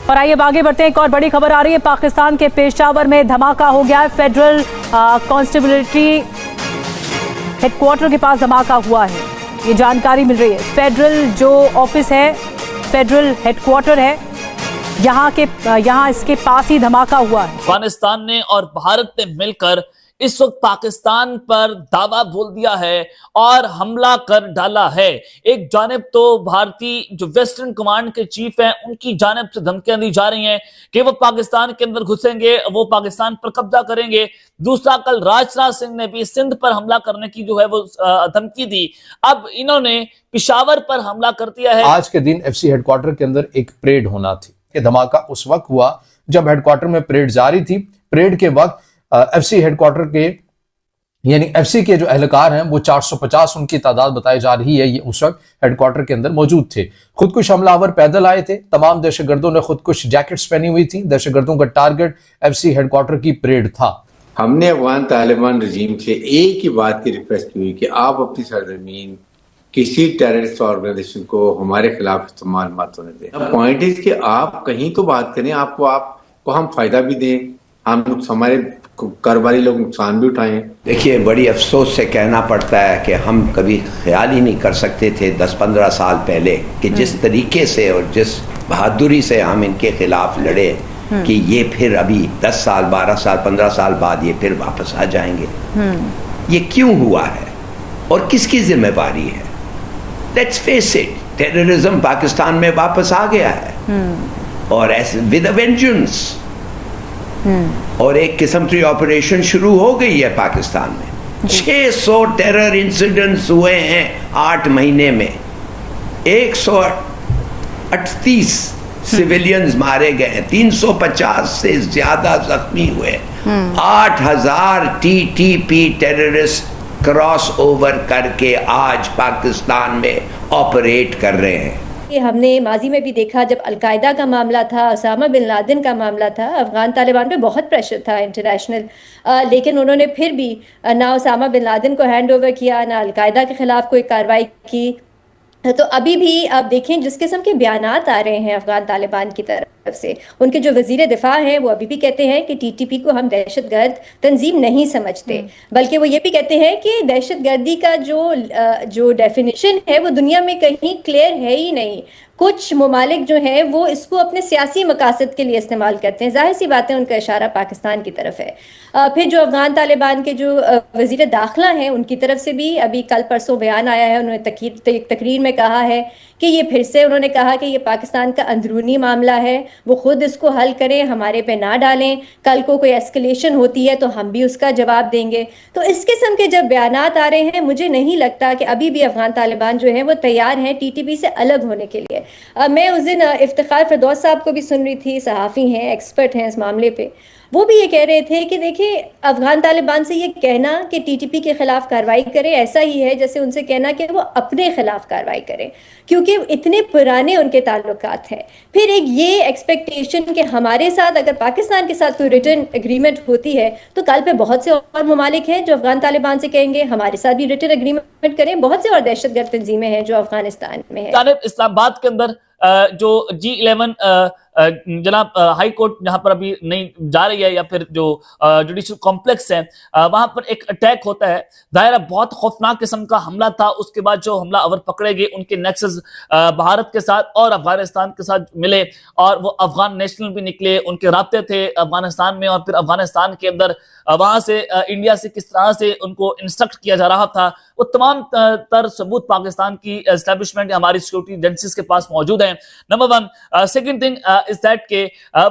और आइए आगे बढ़ते हैं। एक और बड़ी खबर आ रही है, पाकिस्तान के पेशावर में धमाका हो गया है। फेडरल कॉन्स्टेबलरी हेडक्वार्टर के पास धमाका हुआ है, ये जानकारी मिल रही है। फेडरल जो ऑफिस है, फेडरल हेडक्वार्टर है, यहाँ इसके पास ही धमाका हुआ है। अफगानिस्तान ने और भारत ने मिलकर इस वक्त पाकिस्तान पर दावा बोल दिया है और हमला कर डाला है। एक जानिब तो भारतीय जो वेस्टर्न कमांड के चीफ हैं, उनकी जानिब से धमकियां दी जा रही हैं कि वो पाकिस्तान के अंदर घुसेंगे, वो पाकिस्तान पर कब्जा करेंगे। दूसरा, कल राजनाथ सिंह ने भी सिंध पर हमला करने की जो है वो धमकी दी। अब इन्होंने पेशावर पर हमला कर दिया है। आज के दिन एफसी हेडक्वार्टर के अंदर एक परेड होना थी। ये धमाका उस वक्त हुआ जब हेडक्वार्टर में परेड जारी थी। परेड के वक्त एफसी हेडक्वार्टर के यानी एफसी के जो एहलकार हैं वो 450 उनकी तादाद बताई जा रही है, ये उस वक्त हेडक्वार्टर के अंदर मौजूद थे। खुदकुश हमलावर पैदल आए थे। तमाम दहशतगर्दों ने खुदकुश जैकेट्स पहनी हुई थी। दहशतगर्दों का टारगेट एफसी हेडक्वार्टर की परेड था। हमने अफगान तालिबान रजीम से एक ही बात की रिक्वेस्ट की हुई कि आप अपनी सरजमीन किसी टेररिस्ट ऑर्गेनाइजेशन को हमारे खिलाफ इस्तेमाल मत होने दें। पॉइंट इज कि आप कहीं तो बात करें, आपको हम फायदा भी दें, हम हमारे कारोबारी लोग नुकसान भी उठाएं। देखिए, बड़ी अफसोस से कहना पड़ता है कि हम कभी ख्याल ही नहीं कर सकते थे 10-15 साल पहले कि जिस तरीके से और जिस बहादुरी से हम इनके खिलाफ लड़े कि ये फिर अभी 10 साल 12 साल 15 साल बाद ये फिर वापस आ जाएंगे। ये क्यों हुआ है और किसकी जिम्मेवारी है? Let's face it, terrorism Pakistan में वापस आ गया है और ऐसे विद अ वेंजेंस। और एक किस्म की ऑपरेशन शुरू हो गई है पाकिस्तान में। 600 टेरर इंसिडेंट्स हुए हैं 8 महीने में। 138 सिविलियंस मारे गए, 350 से ज्यादा जख्मी हुए, 8000 टीटीपी टेररिस्ट क्रॉस ओवर करके आज पाकिस्तान में ऑपरेट कर रहे हैं। हमने माजी में भी देखा, जब अलकायदा का मामला था, उसामा बिन लादेन का मामला था, अफगान तालिबान पे बहुत प्रेशर था इंटरनेशनल, लेकिन उन्होंने फिर भी ना उसामा बिन लादेन को हैंड ओवर किया, ना अलकायदा के खिलाफ कोई कार्रवाई की। तो अभी भी आप देखें जिस किस्म के बयानात आ रहे हैं अफगान तालिबान की तरफ से, उनके जो वजीर दिफा हैं वो अभी भी कहते हैं कि टीटीपी को हम दहशतगर्द तंजीम नहीं समझते, बल्कि वो ये भी कहते हैं कि दहशतगर्दी का जो डेफिनेशन है वो दुनिया में कहीं क्लियर है ही नहीं। कुछ ममालिक जो हैं वो इसको अपने सियासी मकासद के लिए इस्तेमाल करते हैं। जाहिर सी बात है, उनका इशारा पाकिस्तान की तरफ है। फिर जो अफगान तालिबान के जो वजीर दाखिला हैं, उनकी तरफ से भी अभी कल परसों बयान आया है। उन्होंने तकरीर में कहा है कि ये फिर से उन्होंने कहा कि ये पाकिस्तान का अंदरूनी मामला है, वो खुद इसको हल करें, हमारे पे ना डालें। कल को कोई एस्केलेशन होती है तो हम भी उसका जवाब देंगे। तो इस किस्म के जब बयानात आ रहे हैं, मुझे नहीं लगता कि अभी भी अफगान तालिबान जो है वो तैयार हैं टीटीपी से अलग होने के लिए। मैं उस दिन इफ्तिखार फिरदौस साहब को भी सुन रही थी, सहाफ़ी हैं, एक्सपर्ट हैं इस मामले पे। वो भी ये कह रहे थे कि देखिए, अफगान तालिबान से ये कहना कि टीटीपी के खिलाफ कार्रवाई करें ऐसा ही है जैसे उनसे कहना कि वो अपने खिलाफ कार्रवाई करें, क्योंकि इतने पुराने उनके ताल्लुकात हैं। फिर एक ये एक्सपेक्टेशन कि हमारे साथ अगर पाकिस्तान के साथ कोई रिटर्न एग्रीमेंट होती है तो कल पे बहुत से और ममालिक हैं जो अफगान तालिबान से कहेंगे हमारे साथ भी रिटर्न एग्रीमेंट करें। बहुत से और दहशतगर्द तंजीमें हैं जो अफगानिस्तान में है। इस्लामाबाद के अंदर जो G11 जनाब हाई कोर्ट जहां पर अभी नहीं जा रही है, या फिर जो जुडिशियल कॉम्प्लेक्स है वहां पर एक अटैक होता है। दायरा बहुत खौफनाक किस्म का हमला था। उसके बाद जो हमलावर पकड़े गए, उनके नेक्सस भारत के साथ और अफगानिस्तान के साथ मिले और वो अफगान नेशनल भी निकले। उनके राब्ते थे अफगानिस्तान में और फिर अफगानिस्तान के अंदर वहां से इंडिया से किस तरह से उनको इंस्ट्रक्ट किया जा रहा था, वो तमाम तर सबूत पाकिस्तान की एस्टेब्लिशमेंट, हमारी सिक्योरिटी एजेंसीज के पास मौजूद है। Number 1। Second thing is that के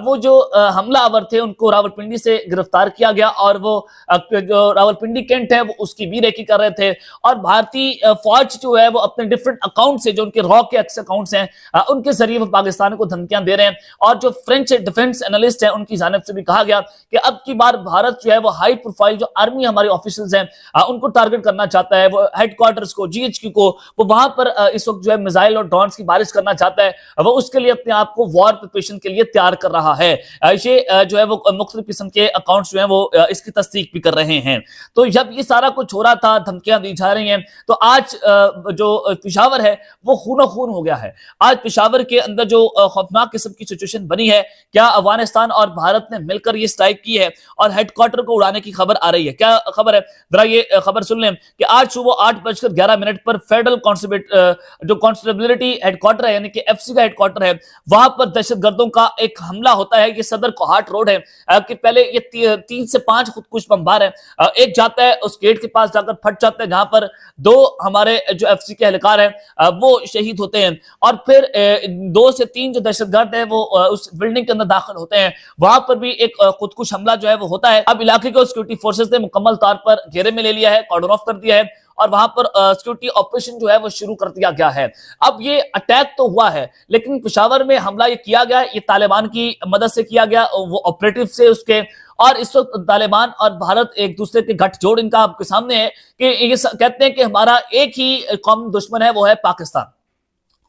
वो जो हमलावर थे उनको रावलपिंडी से गिरफ्तार किया गया और वो जो रावलपिंडी कैंट है वो उसकी भी रेकी कर रहे थे। और भारतीय फौज जो है वो अपने डिफरेंट अकाउंट से, जो उनके रॉ के एक्स अकाउंट्स हैं, उनके जरिए वो पाकिस्तान को धमकियां दे रहे हैं। और जो फ्रेंच डिफेंस एनालिस्ट हैं उनकी जानिब से भी कहा गया कि अब की बार भारत जो है वो हाई प्रोफाइल जो आर्मी हमारे ऑफिशियल्स हैं उनको टारगेट करना चाहता है। वो हेडक्वार्टर्स को, GHQ को, वो वहां पर इस वक्त जो है मिसाइल और ड्रोन्स की बारिश करना चाहता है। वो उसके लिए अपने आप को वॉर पे सिचुएशन के लिए तैयार कर रहा है। ये जो है वो मुख्तलिफ किस्म के अकाउंट्स जो है वो इसकी तस्दीक भी कर रहे हैं। तो जब ये सारा कुछ हो रहा था, धमकियां दी जा रही हैं, तो आज जो पेशावर है वो खूनो खून हो गया है। आज पेशावर के अंदर जो खौफनाक किस्म की सिचुएशन बनी है, क्या अफगानिस्तान और भारत ने मिलकर ये स्ट्राइक की है और हेडक्वार्टर को उड़ाने की खबर आ रही है। क्या खबर है, जरा ये खबर सुन लें कि आज सुबह 8:11 पर फेडरल जो कांस्टेबिलिटी हेडक्वार्टर है, यानी कि एफसी का हेडक्वार्टर है, वहां पर दहशतगर्दों का एक हमला होता है। ये सदर कोहाट रोड है कि पहले ये 3 से 5 खुदकुश बमबार है, एक जाता है उस गेट के पास जाकर फट जाता है, जहां पर 2 हमारे जो एफसी के एहलकार हैं वो शहीद होते हैं, और फिर 2 से 3 जो दहशतगर्द हैं वो उस बिल्डिंग के अंदर दाखिल होते हैं। वहां पर भी एक खुदकुश हमला जो है वो होता है। अब इलाके को सिक्योरिटी फोर्सेस ने मुकम्मल तौर पर घेरे में ले लिया है, कॉर्डन ऑफ कर दिया है, और वहां पर सिक्योरिटी ऑपरेशन जो है वो शुरू कर दिया गया है। अब ये अटैक तो हुआ है, लेकिन पेशावर में हमला ये किया गया, ये तालिबान की मदद से किया गया, वो ऑपरेटिव से उसके, और इस वक्त तालिबान और भारत एक दूसरे के गठजोड़ इनका आपके सामने है कि ये कहते हैं कि हमारा एक ही कॉमन दुश्मन है, वो है पाकिस्तान।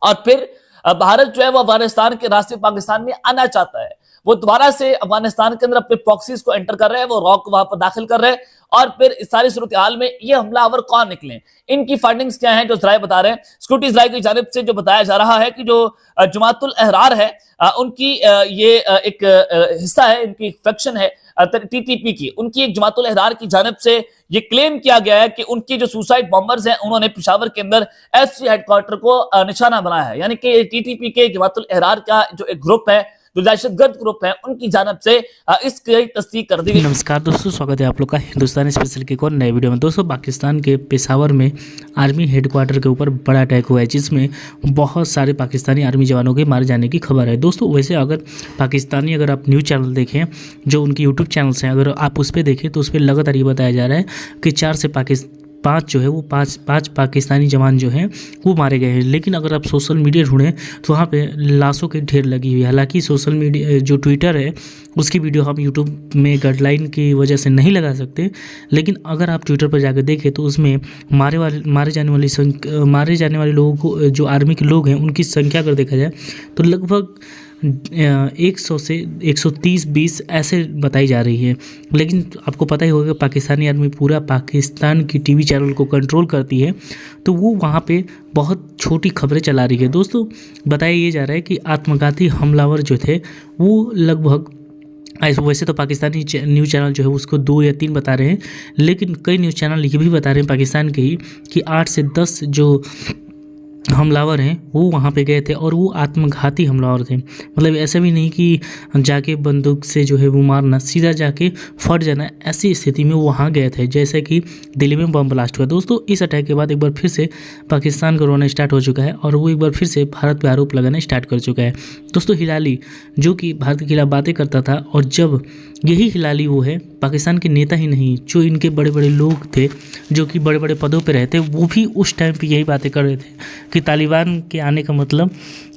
और फिर भारत जो है वो अफगानिस्तान के रास्ते पाकिस्तान में आना चाहता है, वो दोबारा से अफगानिस्तान के अंदर अपने प्रॉक्सीज को एंटर कर रहे हैं, वो रॉक वहां पर दाखिल कर रहे हैं, और फिर इस सारी सूरत हाल में ये हमलावर कौन निकले, इनकी फाइंडिंग्स क्या हैं, जो जराए बता रहे हैं। सिक्योरिटी जराए की जानिब से जो बताया जा रहा है कि जो जमातुल अहरार है उनकी ये एक हिस्सा है, इनकी फैक्शन है टीटीपी की, उनकी एक जमातुल अहरार की जानिब से ये क्लेम किया गया है कि उनकी जो सुसाइड बॉम्बर्स हैं उन्होंने पेशावर के अंदर एफसी हेडक्वार्टर को निशाना बनाया है। यानी कि टीटीपी के जमातुल अहरार का जो एक ग्रुप है, जो दहशतगर्द ग्रुप है, उनकी जानिब से इसकी तस्दीक कर दी गई। नमस्कार दोस्तों, स्वागत है आप लोग का हिंदुस्तान स्पेशल के एक और नए वीडियो में। दोस्तों, पाकिस्तान के पेशावर में आर्मी हेडक्वार्टर के ऊपर बड़ा अटैक हुआ है, जिसमें बहुत सारे पाकिस्तानी आर्मी जवानों के मारे जाने की खबर है। दोस्तों, वैसे अगर आप न्यूज़ चैनल देखें, जो उनके यूट्यूब चैनल्स हैं, अगर आप उस पर देखें तो उस पर लगातार ये बताया जा रहा है कि 4 से 5 पाकिस्तानी जवान जो हैं वो मारे गए हैं। लेकिन अगर आप सोशल मीडिया ढूंढें तो वहाँ पे लाशों की ढेर लगी हुई है। हालांकि सोशल मीडिया जो ट्विटर है उसकी वीडियो हम यूट्यूब में गाइडलाइन की वजह से नहीं लगा सकते, लेकिन अगर आप ट्विटर पर जाकर देखें तो उसमें मारे जाने वाले लोगों को, जो आर्मी के लोग हैं, उनकी संख्या अगर देखा जाए तो लगभग 100 से 130-120 ऐसे बताई जा रही है। लेकिन आपको पता ही होगा कि पाकिस्तानी आर्मी पूरा पाकिस्तान की टीवी चैनल को कंट्रोल करती है, तो वो वहाँ पे बहुत छोटी खबरें चला रही है। दोस्तों, बताया ये जा रहा है कि आत्मघाती हमलावर जो थे वो लगभग, वैसे तो पाकिस्तानी न्यूज़ चैनल जो है उसको 2 या 3 बता रहे हैं, लेकिन कई न्यूज़ चैनल ये भी बता रहे हैं पाकिस्तान के ही कि 8 से 10 जो हमलावर हैं वो वहाँ पे गए थे, और वो आत्मघाती हमलावर थे। मतलब ऐसा भी नहीं कि जाके बंदूक से जो है वो मारना, सीधा जाके फट जाना, ऐसी स्थिति में वो वहाँ गए थे, जैसे कि दिल्ली में बम ब्लास्ट हुआ। दोस्तों, इस अटैक के बाद एक बार फिर से पाकिस्तान को रोना स्टार्ट हो चुका है, और वो एक बार फिर से भारत पर आरोप लगाना स्टार्ट कर चुका है। दोस्तों, हिलाली जो कि भारत के खिलाफ बातें करता था, और जब यही हिलाली वो है, पाकिस्तान के नेता ही नहीं, जो इनके बड़े बड़े लोग थे, जो कि बड़े बड़े पदों पे रहते, वो भी उस टाइम पे यही बातें कर रहे थे कि तालिबान के आने का मतलब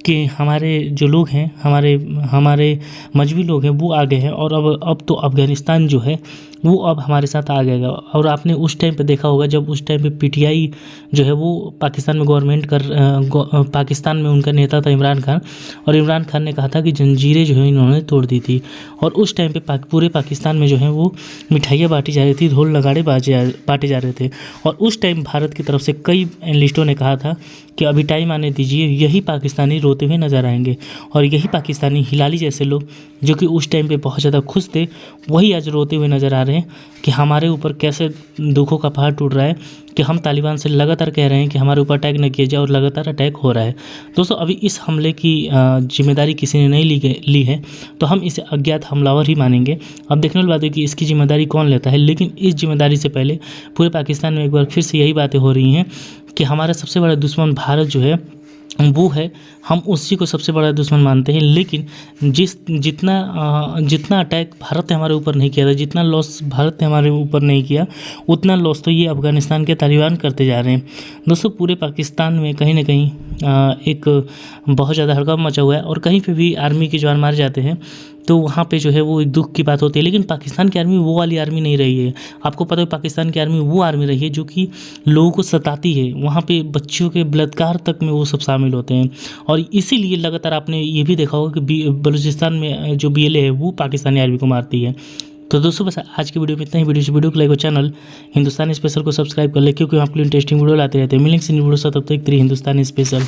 कि हमारे जो लोग हैं, हमारे मजहबी लोग हैं, वो आ गए हैं, और अब तो अफ़गानिस्तान जो है वो अब हमारे साथ आ गएगा। और आपने उस टाइम पे देखा होगा, जब उस टाइम पे पीटीआई जो है वो पाकिस्तान में पाकिस्तान में उनका नेता था इमरान खान, और इमरान खान ने कहा था कि जंजीरें जो है इन्होंने तोड़ दी थी, और उस टाइम पे पूरे पाकिस्तान में जो है वो मिठाइयाँ बांटी जा रही थी, ढोल नगाड़े बांटे जा रहे थे। और उस टाइम भारत की तरफ से कई एनालिस्टों ने कहा था कि अभी टाइम आने दीजिए, यही पाकिस्तानी रोते हुए नज़र आएंगे, और यही पाकिस्तानी हिलाली जैसे लोग जो कि उस टाइम पे बहुत ज़्यादा खुश थे, वही आज रोते हुए नज़र आ रहे हैं कि हमारे ऊपर कैसे दुखों का पहाड़ टूट रहा है, कि हम तालिबान से लगातार कह रहे हैं कि हमारे ऊपर अटैक न किया जाए, और लगातार अटैक हो रहा है। दोस्तों, अभी इस हमले की जिम्मेदारी किसी ने नहीं ली है, तो हम इसे अज्ञात हमलावर ही मानेंगे। अब देखने वाली बात है कि इसकी जिम्मेदारी कौन लेता है, लेकिन इस जिम्मेदारी से पहले पूरे पाकिस्तान में एक बार फिर से यही बातें हो रही हैं कि हमारा सबसे बड़ा दुश्मन भारत जो है वो है, हम उसी को सबसे बड़ा दुश्मन मानते हैं। लेकिन जितना अटैक भारत ने हमारे ऊपर नहीं किया था, जितना लॉस भारत ने हमारे ऊपर नहीं किया, उतना लॉस तो ये अफ़गानिस्तान के तालिबान करते जा रहे हैं। दोस्तों, पूरे पाकिस्तान में कहीं ना कहीं एक बहुत ज़्यादा हड़कंप मचा हुआ है, और कहीं पे भी आर्मी के जवान मारे जाते हैं तो वहाँ पे जो है वो एक दुख की बात होती है। लेकिन पाकिस्तान की आर्मी वो वाली आर्मी नहीं रही है। आपको पता है पाकिस्तान की आर्मी वो आर्मी रही है जो कि लोगों को सताती है, वहाँ पे बच्चों के बलात्कार तक में वो सब शामिल होते हैं। और इसीलिए लगातार आपने ये भी देखा होगा कि बलूचिस्तान में जो BLA है वो पाकिस्तानी आर्मी को मारती है। तो दोस्तों बस आज की वीडियो में इतना ही। वीडियो को लाइक और चैनल हिंदुस्तानी स्पेशल को सब्सक्राइब कर ले, क्योंकि आपके लिए इंटरेस्टिंग वीडियो लाते रहते हैं। मिलेंगे वीडियो से, तब तक हिंदुस्तानी स्पेशल।